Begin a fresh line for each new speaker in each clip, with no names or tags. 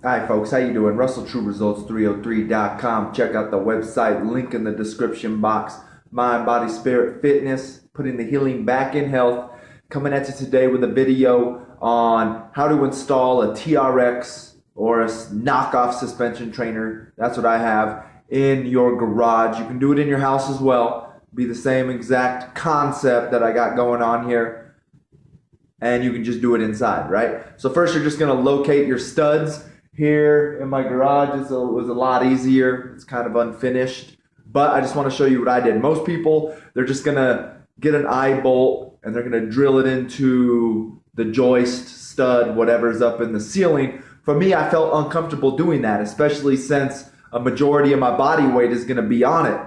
Hi folks, how you doing? RussellTrueResults303.com. Check out the website, link in the description box. Mind, body, spirit, fitness, putting the healing back in health. Coming at you today with a video on how to install a TRX or a knockoff suspension trainer. That's what I have in your garage. You can do it in your house as well. Be the same exact concept that I got going on here. And you can just do it inside, right? So first you're just gonna locate your studs. Here in my garage it was a lot easier. It's kind of unfinished, but I just want to show you what I did. Most people, they're just gonna get an eye bolt and they're gonna drill it into the joist, stud, whatever's up in the ceiling. For me, I felt uncomfortable doing that, especially since a majority of my body weight is gonna be on it,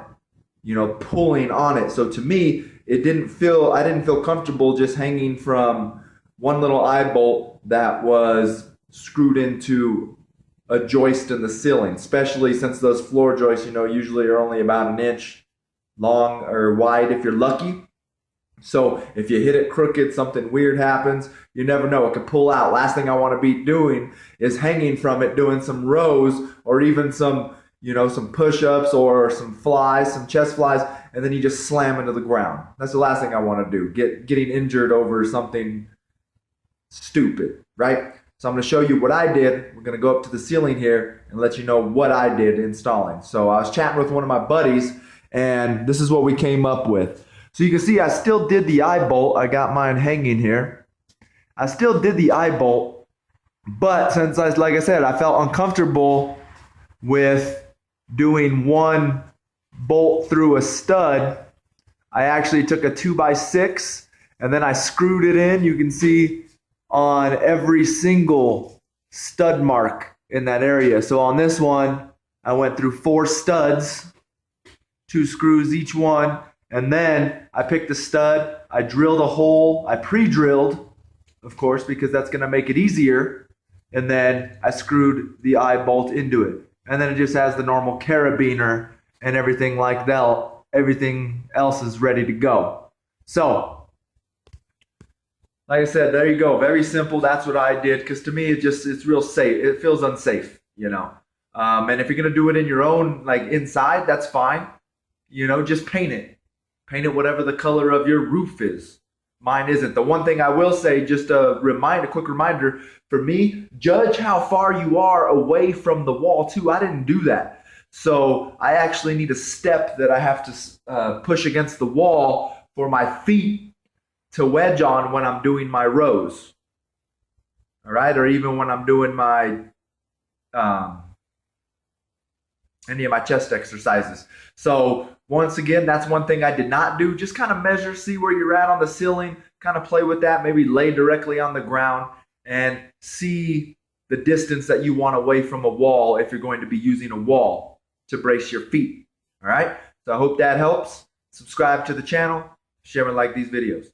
pulling on it. So to me, I didn't feel comfortable just hanging from one little eye bolt that was screwed into a joist in the ceiling, especially since those floor joists, usually are only about an inch long or wide if you're lucky. So if you hit it crooked, something weird happens, you never know, it could pull out. Last thing I want to be doing is hanging from it, doing some rows or even some push-ups or some flies, some chest flies, and then you just slam into the ground. That's the last thing I want to do, getting injured over something stupid, right? So I'm going to show you what I did. We're going to go up to the ceiling here and let you know what I did installing. So I was chatting with one of my buddies, and this is what we came up with. So you can see I still did the eye bolt. I got mine hanging here. I still did the eye bolt, but since, like I said, I felt uncomfortable with doing one bolt through a stud, I actually took a 2x6 and then I screwed it in. You can see on every single stud mark in that area. So on this one, I went through 4 studs, 2 screws each one, and then I picked a stud, I drilled a hole, I pre-drilled, of course, because that's gonna make it easier, and then I screwed the eye bolt into it. And then it just has the normal carabiner and everything like that. Everything else is ready to go. So, like I said, there you go. Very simple. That's what I did, because to me, it's real safe. It feels unsafe, And if you're gonna do it in your own, like inside, that's fine. Just paint it. Paint it whatever the color of your roof is. Mine isn't. The one thing I will say, just a quick reminder for me, judge how far you are away from the wall too. I didn't do that. So I actually need a step that I have to push against the wall for my feet to wedge on when I'm doing my rows. All right, or even when I'm doing my any of my chest exercises. So once again, that's one thing I did not do. Just kind of measure, see where you're at on the ceiling, kind of play with that, maybe lay directly on the ground and see the distance that you want away from a wall if you're going to be using a wall to brace your feet. All right, so I hope that helps. Subscribe to the channel, share and like these videos.